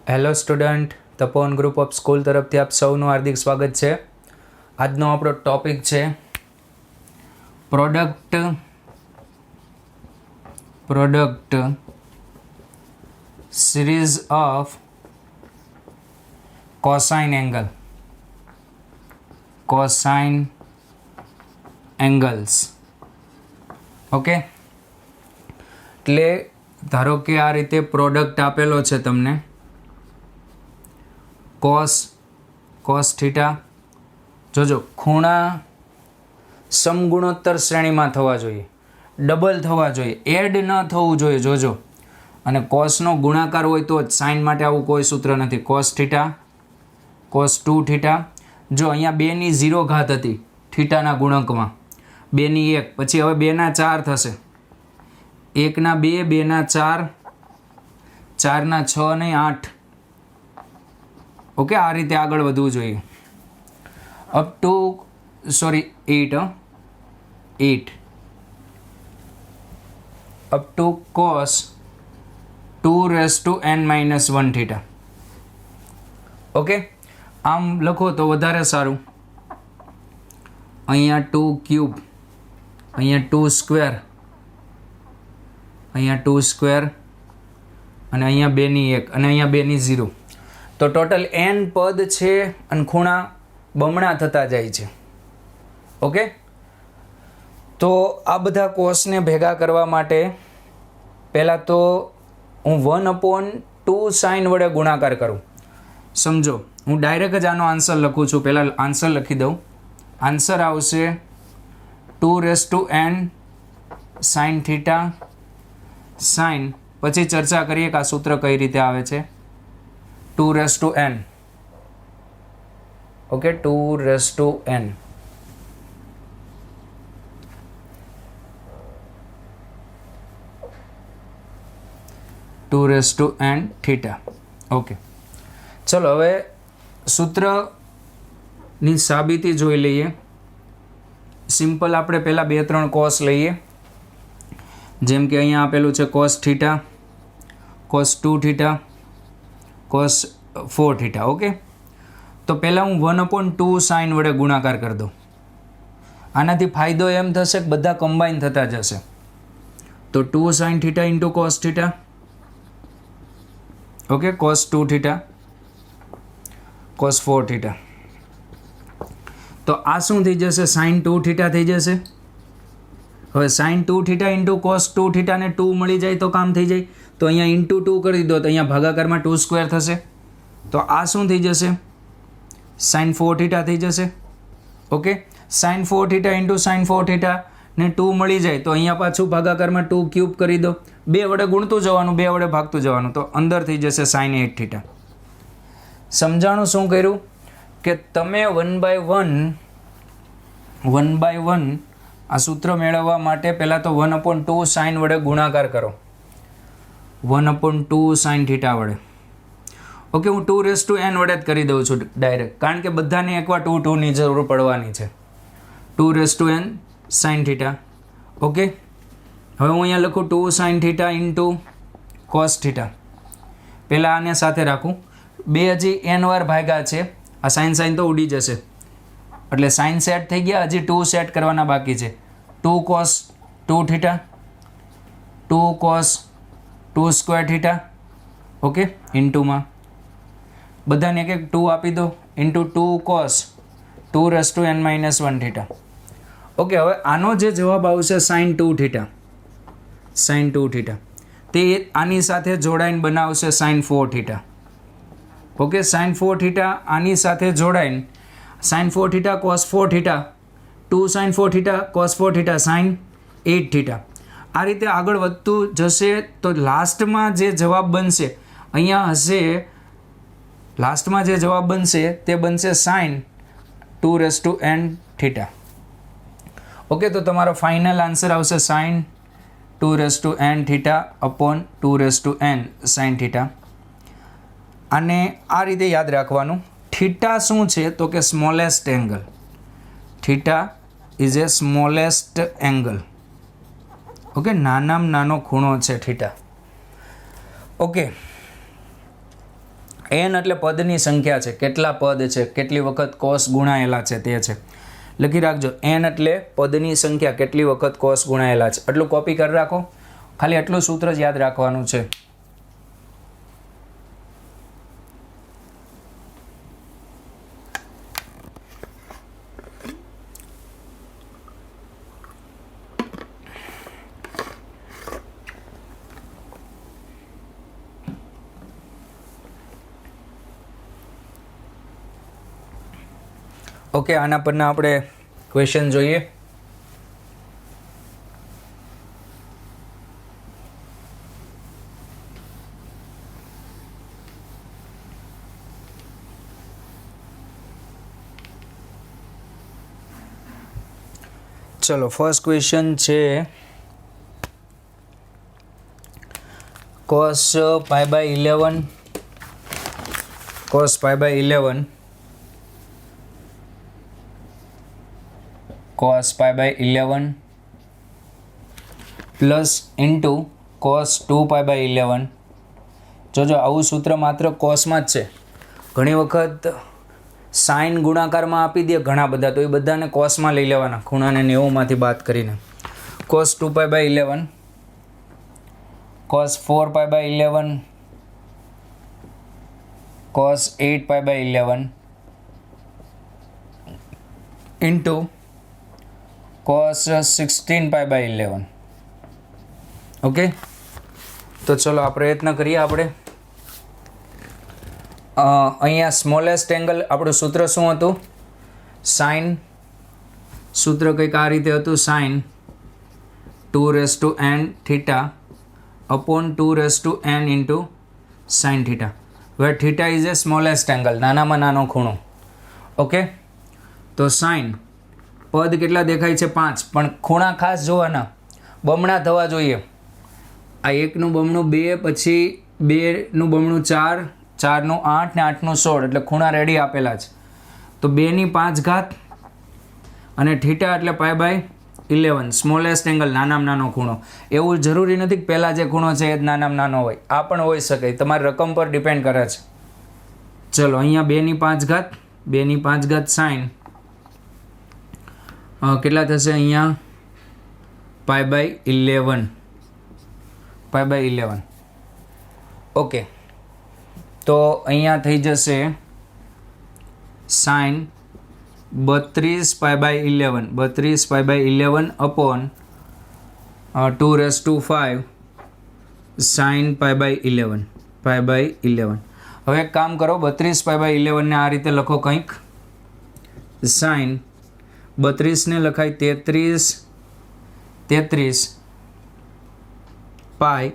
Hello student, Tapovan group of school તરફથી આપ સૌનું હાર્દિક સ્વાગત છે. આજનો આપણો ટોપિક છે product series of cosine angles. Okay, એટલે ધારો કે આ રીતે પ્રોડક્ટ આપેલો છે તમને કોસ થીટા. જોજો, ખૂણા સમગુણોત્તર શ્રેણીમાં થવા જોઈએ, ડબલ થવા જોઈએ, એડ ન થવું જોઈએ. જોજો, અને કોસનો ગુણાકાર હોય તો જ. સાઇન માટે આવું કોઈ સૂત્ર નથી. Cos theta, cos 2 theta. જો અહીંયા 2ની 0 ઘાત હતી થીટાના ગુણકમાં, 2ની 1, પછી હવે 2ના 4 થશે. 1ના 2, 2ના 4, 4ના 6 ને 8. ઓકે, આ રીતે આગળ વધવું જોઈએ. Up to 8 up to cos 2n-1 theta. Okay, આમ લખો તો વધારે સારું. અહીંયા 2 ક્યુબ, અહીંયા 2 સ્ક્વેર, અહીંયા 2 સ્ક્વેર, અને અહીંયા 2ની 1, અને અહીંયા 2ની 0. તો ટોટલ n પદ છે અને ખૂણા બમણા થતા જાય છે. ઓકે, તો આ બધા કોસને ભેગા કરવા માટે પહેલાં તો હું 1/2 સાઇન વડે ગુણાકાર કરું. સમજો, હું ડાયરેક્ટ જ આનો આન્સર લખું છું. પહેલાં આન્સર લખી દઉં. આન્સર આવશે 2n સાઇન થીટા સાઇન. પછી ચર્ચા કરીએ કે આ સૂત્ર કઈ રીતે આવે છે. 2n. Okay, 2n. Theta. Okay, ચલો હવે સૂત્રની સાબિતી જોઈ લઈએ. સિમ્પલ આપણે પહેલાં 2-3 કોસ લઈએ. જેમ કે અહીંયા આપેલું છે cos theta, cos 2 theta, cos 4 theta. Okay, તો પહેલાં હું 1/2 સાઇન વડે ગુણાકાર કરી દઉં. આનાથી ફાયદો એમ થશે કે બધા કમ્બાઈન થતા જશે. તો 2 sine theta into cos theta. Okay, cos 2 theta, cos 4 theta. તો આ શું થઈ જશે? સાઇન 2 થીટા થઈ જશે. હવે સાઇન 2 થીટા ઇન્ટુ કોસ 2 થીટાને 2 મળી જાય તો કામ થઈ જાય. તો અહીંયા ઇન્ટુ 2 કરી દો તો અહીંયા ભાગાકારમાં 2 સ્ક્વેર થશે. તો આ શું થઈ જશે? સાઇન 4 થીટા થઈ જશે. Okay, sine 4 theta into sine 4 theta ને 2 મળી જાય તો અહીંયા પાછું ભાગાકારમાં 2 ક્યુબ કરી દો. 2 વડે ગુણતું જવાનું, 2 વડે ભાગતું જવાનું. તો અંદર થઈ જશે સાઇન 8 થીટા. સમજાણું શું કર્યું? કે તમે 1/1 આ સૂત્ર મેળવવા માટે પહેલાં તો 1/2 સાઇન વડે ગુણાકાર કરો. 1/2 સાઇન થીટા વડે. ઓકે, હું 2n વડે જ કરી દઉં છું ડાયરેક્ટ, કારણ કે બધાને એકવાર 2ની જરૂર પડવાની છે. 2n sine theta. ઓકે, હવે હું અહીંયા લખું 2 sine theta into cos theta. પહેલાં આને સાથે રાખું. 2 હજી n વાર ભાગ્યા છે. આ સાઇન તો ઉડી જશે, એટલે સાઇન સેટ થઈ ગયા. હજી 2 સેટ કરવાના બાકી છે. 2 cos 2 theta, 2 cos 2 square theta. Okay, ઇન્ટુમાં બધાને એક 2 આપી દો into 2 cos 2n-1 theta. Okay, હવે આનો જે જવાબ આવશે સાઇન 2 થીટા, સાઇન 2 થીટા, તે આની સાથે જોડાઈને બનાવશે sine 4 theta. Okay, sine 4 theta આની સાથે જોડાઈને sine 4 theta cos 4 theta, 2 sine 4 theta cos 4 theta sine 8 theta. આ રીતે આગળ વધતું જશે. તો લાસ્ટમાં જે જવાબ બનશે અહીંયા હશે, લાસ્ટમાં જે જવાબ બનશે તે બનશે સાઇન 2n થીટા. ઓકે, તો તમારો ફાઇનલ આન્સર આવશે sine 2n theta upon 2n sine theta. અને આ રીતે યાદ રાખવાનું. થીટા શું છે? તો કે smallest angle. Theta is a smallest angle. Okay, નાનામાં નાનો ખૂણો છે થીટા. ઓકે, એન એટલે પદની સંખ્યા છે, કેટલા પદ છે, કેટલી વખત કોષ ગુણાયેલા છે તે છે. લખી રાખજો, એન એટલે પદની સંખ્યા, કેટલી વખત કોષ ગુણાયેલા છે. એટલું કોપી કરી રાખો, ખાલી એટલું સૂત્ર જ યાદ રાખવાનું છે. ઓકે, આના પરના આપણે ક્વેશ્ચન જોઈએ. ચલો, ફર્સ્ટ ક્વેશ્ચન છે cos pi by 11 cos pi by 11 cos pi by 11 plus into cos 2 pi by 11. જોજો, આવું સૂત્ર માત્ર કોસમાં જ છે. ઘણી વખત સાઇન ગુણાકારમાં આપી દે ઘણા બધા, તો એ બધાને કોસમાં લઈ લેવાના, ખૂણાને 90માંથી બાદ કરીને. cos 2 pi by 11 cos 4 pi by 11 cos 8 pi by 11 into cos 16 pi by 11. Okay, તો ચલો આ પ્રયત્ન કરીએ આપણે. અહીંયા સ્મોલેસ્ટ એંગલ, આપણું સૂત્ર શું હતું? સાઇન, સૂત્ર કંઈક આ રીતે હતું, sine 2n theta upon 2n into sine theta. Where theta is a smallest angle, નાનામાં નાનો ખૂણો. ઓકે, તો સાઇન પદ કેટલા દેખાય છે? 5, પણ ખૂણા ખાસ જોવાના, બમણા થવા જોઈએ. આ 1નું બમણું 2, પછી 2નું બમણું 4, 4નું 8 ને 8નું 16, એટલે ખૂણા રેડી આપેલા છે. તો 2/5 અને થીટા એટલે પાઈ બાય 11, સ્મોલેસ્ટ એંગલ, નાનામાં નાનો ખૂણો. એવું જરૂરી નથી કે પહેલાં જે ખૂણો છે એ જ નાનામાં નાનો હોય, આ પણ હોઈ શકે, તમારી રકમ પર ડિપેન્ડ કરે છે. ચલો, અહીંયા 2/5 સાઇન કેટલા થશે? અહીંયા પાઈ બાય 11. ઓકે, તો અહીંયા થઈ જશે sine 32 pi by 11 upon 2/5 sine pi by 11. હવે એક કામ કરો, 32 પાઈ બાય 11 ને આ રીતે લખો કંઈક. સાઇન 32 ને લખાય 33 પાઈ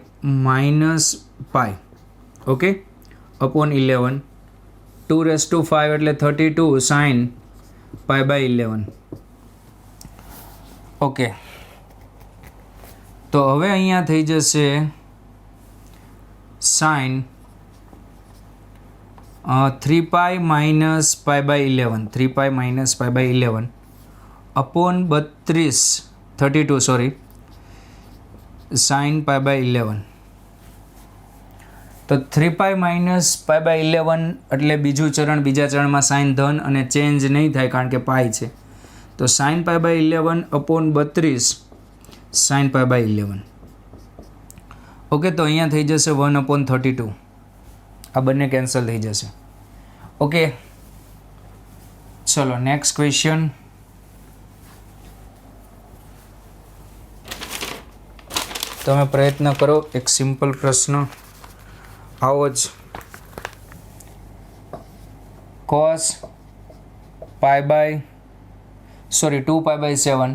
માઇનસ પાઈ. ઓકે, અપોન 11, 2/5 એટલે 32 સાઇન પાઈ બાય 11. ઓકે, તો હવે અહીંયા થઈ જશે sine 3 pi minus pi by 11 upon 32 sine pi by 11. તો 3 પાઈ માઇનસ પાઈ બાય 11 એટલે બીજું ચરણ, બીજા ચરણમાં સાઇન ધન અને ચેન્જ નહીં થાય કારણ કે પાઈ છે. તો sine pi by 11 upon 32 sine pi by 11. Okay, તો અહીંયા થઈ જશે 1/32. આ બંને કેન્સલ થઈ જશે. ઓકે, ચલો નેક્સ્ટ ક્વેશ્ચન. તમે પ્રયત્ન કરો, એક સિમ્પલ પ્રશ્ન આવો જ. cos 2 pi by 7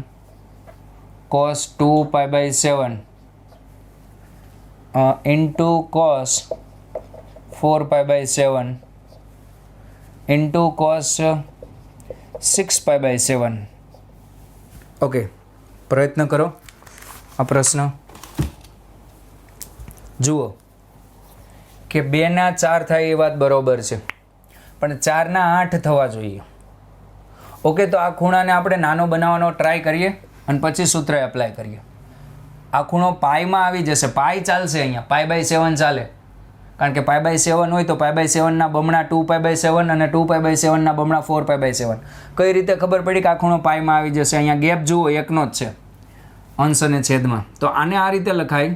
cos 2 pi by 7 into cos 4 pi by 7 into cos 6 pi by 7. Okay, પ્રયત્ન કરો આ પ્રશ્ન. જુઓ કે 2ના 4 થાય એ વાત બરોબર છે, પણ 4ના 8 થવા જોઈએ. ઓકે, તો આ ખૂણાને આપણે નાનો બનાવવાનો ટ્રાય કરીએ અને પછી સૂત્ર એપ્લાય કરીએ. આ ખૂણો પાઈમાં આવી જશે, પાઈ ચાલશે, અહીંયા પાઈ બાય 7 ચાલે, કારણ કે π/7 હોય તો π/7 બમણા 2π/7 અને 2π/7 બમણા 4π/7. કઈ રીતે ખબર પડી કે આ ખૂણો પાઈમાં આવી જશે? અહીંયા ગેપ જુઓ એકનો જ છે અંશ અને છેદમાં. તો આને આ રીતે લખાય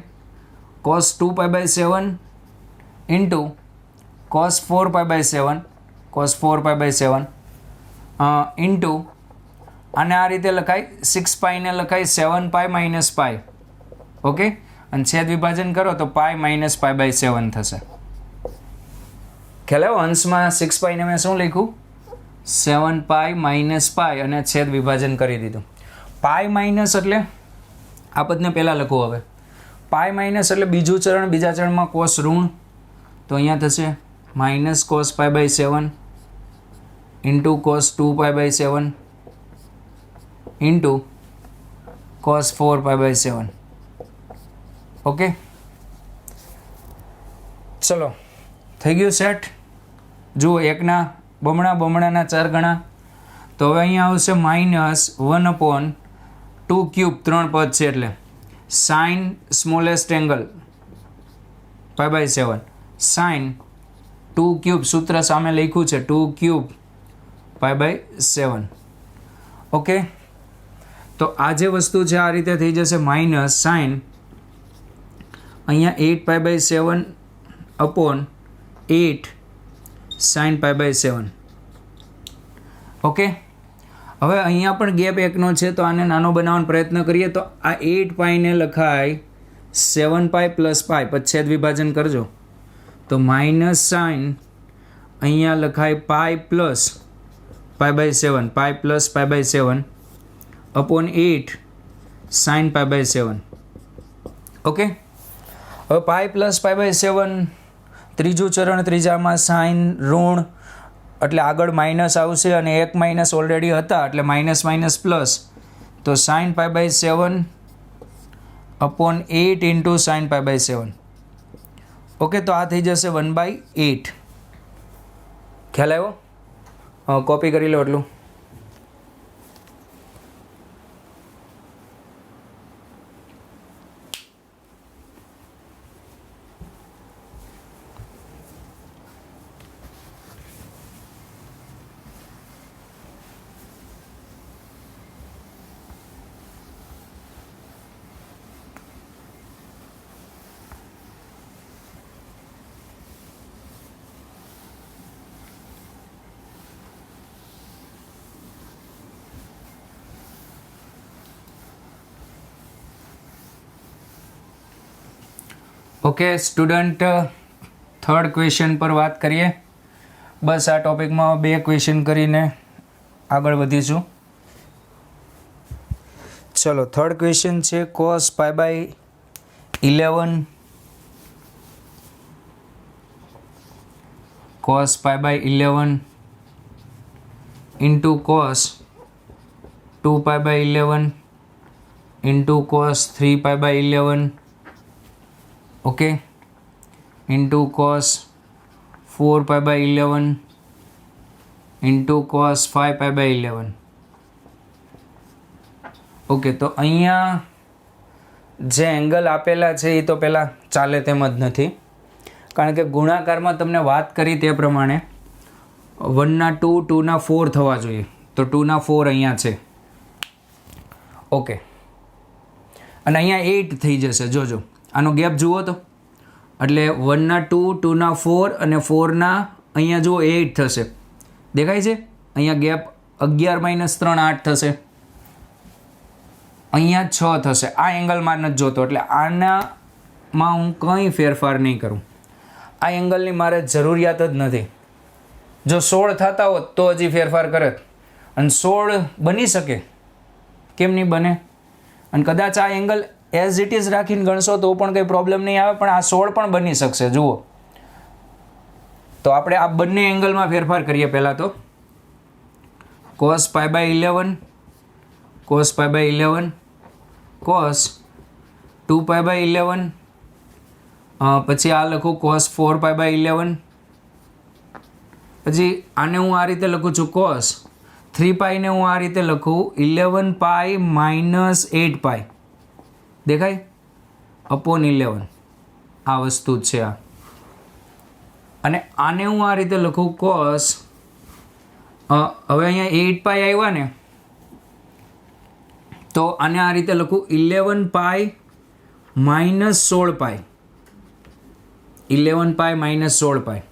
cos 2π/7 ઇન્ટુ cos 4π/7 ઇન્ટુ અને આ રીતે લખાય 6π ને લખાય 7π - π. ઓકે, અને છેદ વિભાજન કરો તો π - π/7 થશે. ખ્યાલ આવ્યો? અંશમાં 6π ને મેં શું લખ્યું? 7π - π અને છેદ વિભાજન કરી દીધું. પાઈ માઇનસ એટલે આ પદને પહેલાં લખું. હવે પાઈ માઇનસ એટલે બીજું ચરણ, બીજા ચરણમાં કોસ ઋણ, તો અહીંયા થશે minus cos π/7 into cos 2π/7 into cos 4π/7. Okay, ચલો થઈ ગયું સેટ. જુઓ, એકના બમણા, બમણાના 4 ગણા. તો હવે અહીંયા આવશે -1/2³ 3 પદ છે એટલે sin સ્મોલેસ્ટ એંગલ π/7 sin 2³ સૂત્ર સામે લખ્યું છે 2³ π/7. ઓકે, તો આ જે વસ્તુ છે આ રીતે થઈ જશે માઇનસ sin અહીંયા 8π/7 upon 8 sin π/7. ઓકે, હવે અહીંયા પણ ગેપ એકનો છે તો આને નાનો બનાવવાનો પ્રયત્ન કરીએ તો આ 8π ને લખાય 7π + π, પછી છેદ વિભાજન કરજો તો માઇનસ sin અહીંયા લખાય π + π/7 π + π/7 upon 8 sin π/7. ઓકે, હવે π + π/7 ત્રીજું ચરણ, ત્રીજામાં સાઇન ઋણ એટલે આગળ માઇનસ આવશે અને એક માઇનસ ઓલરેડી હતા એટલે માઇનસ માઇનસ પ્લસ, તો sin π/7 upon 8 into sin π/7. Okay, તો આ થઈ જશે 1/8. ખ્યાલ આવ્યો? કોપી કરી લો એટલું. ઓકે સ્ટુડન્ટ, થર્ડ ક્વેશ્ચન પર વાત કરીએ. બસ આ ટોપિકમાં 2 ક્વેશ્ચન કરીને આગળ વધીશું. ચલો, થર્ડ ક્વેશ્ચન છે cos π/11 into cos 2π/11 into cos 3π/11 okay into cos 4π/11 into cos 5π/11. Okay, તો અહીંયા જે એંગલ આપેલા છે એ તો પહેલાં ચાલે તેમ જ નથી, કારણ કે ગુણાકારમાં તમને વાત કરી તે પ્રમાણે 1ના 2, 2ના 4 થવા જોઈએ, તો 2ના 4 અહીંયા છે. ઓકે, અને અહીંયા 8 થઈ જશે. જોજો, આનો ગેપ જુઓ તો, એટલે 1ના 2, 2ના 4 અને 4ના અહીંયા જુઓ 8 થશે. દેખાય છે? અહીંયા ગેપ 11 - 3 8 થશે, અહીંયા 6 થશે. આ એંગલમાં નથી જોતો એટલે આનામાં હું કંઈ ફેરફાર નહીં કરું. આ એંગલની મારે જરૂરિયાત જ નથી. જો 16 થતા હોત તો હજી ફેરફાર કરત, અને 16 બની શકે, કેમ નહીં બને? અને કદાચ આ એંગલ એઝ ઇટ ઇઝ રાખીને ગણશો તો પણ કંઈ પ્રોબ્લેમ નહીં આવે, પણ આ 16 પણ બની શકશે. જુઓ, તો આપણે આ બંને એંગલમાં ફેરફાર કરીએ. પહેલાં તો cos π/11 cos 2π/11 પછી આ લખું cos 4π/11, પછી આને હું આ રીતે લખું છું cos 3π ને હું આ રીતે લખું 11π - 8π. દેખાય? upon 11. આ વસ્તુ જ છે આ. અને આને હું આ રીતે લખું કોસ, હવે અહીંયા 8 પાઈ આવ્યા ને, તો આને આ રીતે લખું 11 પાઈ માઇનસ 16 પાઈ, 11 પાઈ માઇનસ 16 પાઈ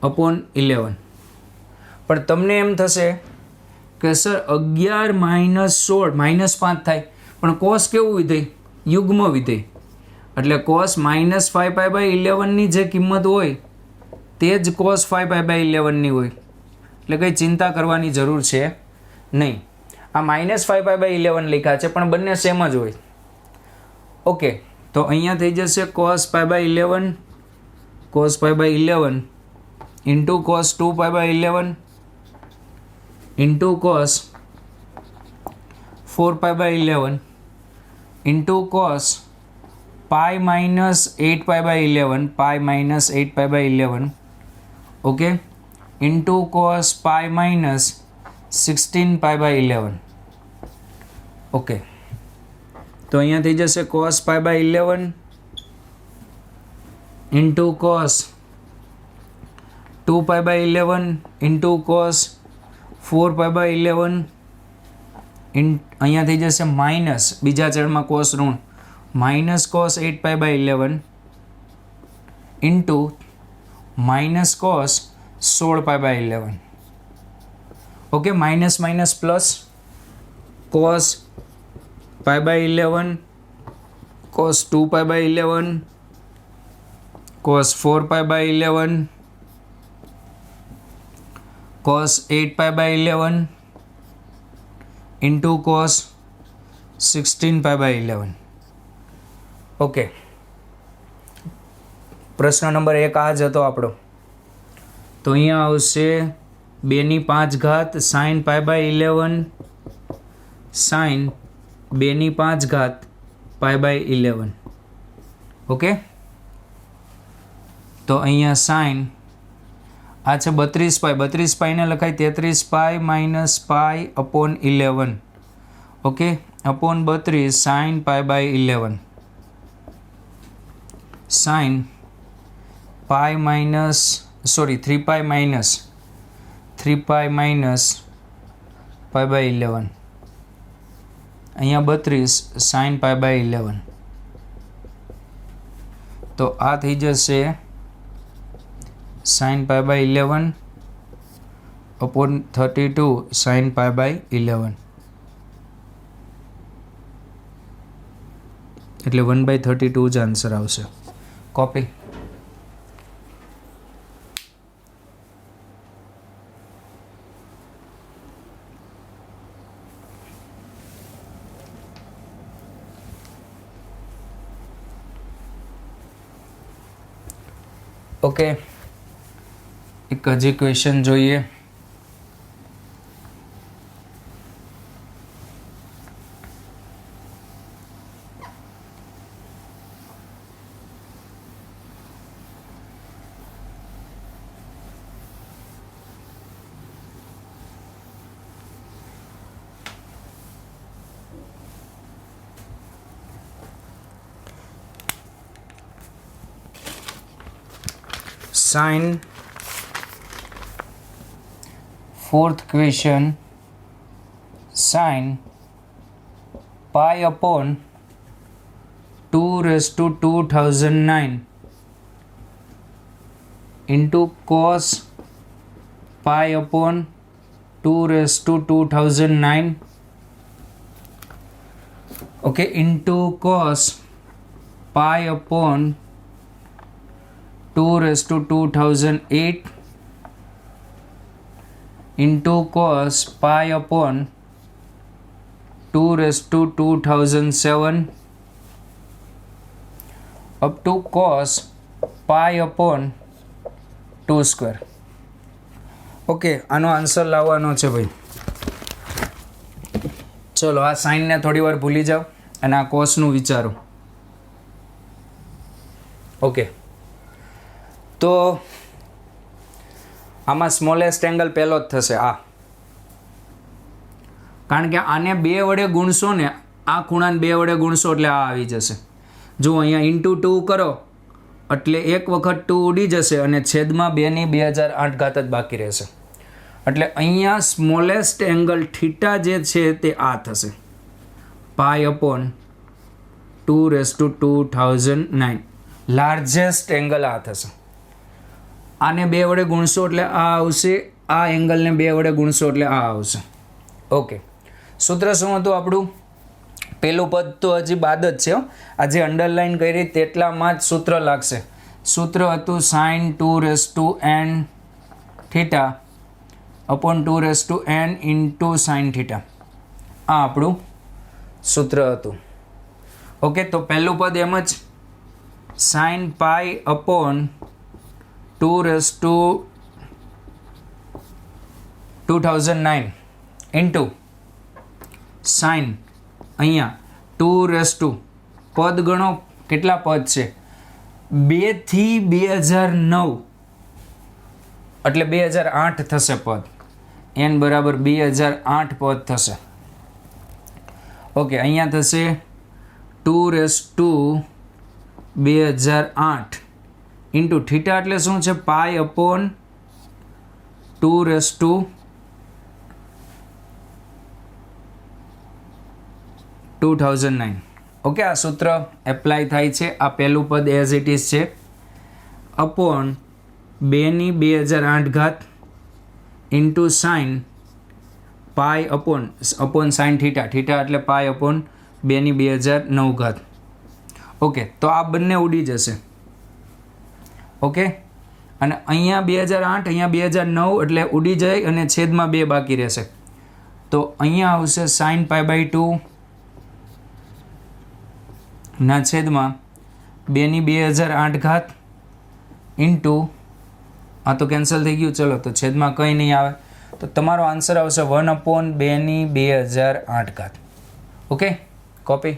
અપોન 11. પણ તમને એમ થશે કે સર 11 માઇનસ 16 માઇનસ 5 થાય, પણ કોસ કેવું વિધેય? યુગ્મ વિધેય. એટલે કોસ માઇનસ 5 પાઈ બાય 11ની જે કિંમત હોય તે જ કોસ 5 પાઈ બાય 11ની હોય. એટલે કંઈ ચિંતા કરવાની જરૂર છે નહીં. આ માઇનસ 5 પાઈ બાય 11 લખ્યા છે પણ બંને સેમ જ હોય. ઓકે, તો અહીંયા થઈ જશે cos pi by 11 cos pi by 11 into cos 2 pi by 11 into cos 4 pi by 11 into cos pi minus 8 pi by 11 pi minus 8 pi by 11 okay into cos pi minus 16 pi by 11. Okay, તો અહીંયા થઈ જશે cos pi by 11 into cos 2 pi by 11 into cos 4 pi by 11 અહીંયા થઈ જશે minus, બીજા ચરણમાં cos ઋણ, minus cos 8 pi by 11 into minus cos 16 pi by 11. Okay, minus minus plus, cos pi by 11 cos 2 pi by 11 cos 4 pi by 11 cos 8 pi by 11 into cos 16 pi by 11. Okay, પ્રશ્ન number 1 આ જ હતો આપણો. તો અહીંયા આવશે 2/5 sine pi by 11 sine 2/5 pi by 11. Okay, તો અહીંયા સાઇન આ છે 32 પાઈ, 32 પાઈને લખાય 33 pi minus pi upon 11. Okay, upon 32 sine pi by 11 sine pi minus 3 pi minus pi by 11. અહીંયા 32 સાઇન પાઈ બાય 11. તો આ થઈ જશે sine pi by 11 upon 32 sine pi by 11. એટલે 1/32 જ આન્સર આવશે. કોપી. ઓકે, એક હજી ક્વેશ્ચન જોઈએ. Sine, fourth question, sin pi upon 2/2009 into cos pi upon 2/2009 okay into cos pi upon 2/2008 into cos pi upon 2/2007 up to cos pi upon 2 square. Okay, આનો answer લાવવાનો છે ભાઈ. ચલો, આ સાઇનને થોડી વાર ભૂલી જાઓ અને આ કોસનું વિચારો. ઓકે, તો આમાં સ્મોલેસ્ટ એંગલ પહેલો જ થશે આ, કારણ કે આને 2 વડે ગુણશો ને, આ ખૂણાને 2 વડે ગુણશો એટલે આ આવી જશે. જો અહીંયા ઇન્ટુ 2 કરો એટલે એક વખત 2 ઉડી જશે અને છેદમાં 2/2008 જ બાકી રહેશે. એટલે અહીંયા સ્મોલેસ્ટ એંગલ થીટા જે છે તે આ થશે, π/2/2009. લાર્જેસ્ટ એંગલ આ થશે. આને 2 વડે ગુણશો એટલે આ આવશે, આ એંગલને 2 વડે ગુણશો એટલે આ આવશે. ઓકે, સૂત્ર શું હતું આપણું? પેલું પદ તો હજી બાદ જ છે. આ જે અંડરલાઇન કરી તેટલામાં જ સૂત્ર લાગશે. સૂત્ર હતું sin 2n theta upon 2n into sin theta. આ આપણું સૂત્ર હતું. ઓકે, તો પહેલું પદ એમ જ sin π/2009 ઇન્ટુ sin અહીંયા 2 પદ ગણો કેટલા પદ છે? 2 થી 2009 એટલે 2008 થશે પદ. n બરાબર 2008 પદ થશે. ઓકે, અહીંયા થશે 2/2008 ઇન્ટુ થીટા એટલે શું છે? π/2009. ઓકે, આ સૂત્ર એપ્લાય થાય છે. આ પહેલું પદ એઝ ઇટ ઇઝ છે, અપોન 2/2008 ઇન્ટુ સાઇન પાઈ અપોન સાઇન થીટા. થીટા એટલે π/2/2009. ઓકે, તો આ બંને ઉડી જશે. ઓકે, અને અહીંયા 2008 અહીંયા 2009 એટલે ઉડી જાય અને છેદમાં 2 બાકી રહેશે. તો અહીંયા આવશે sin π/2 ના છેદમાં 2/2008 ઇન્ટુ આ તો કેન્સલ થઈ ગયું. ચલો, તો છેદમાં કંઈ નહીં આવે, તો તમારો આન્સર આવશે 1/2/2008. Okay, copy.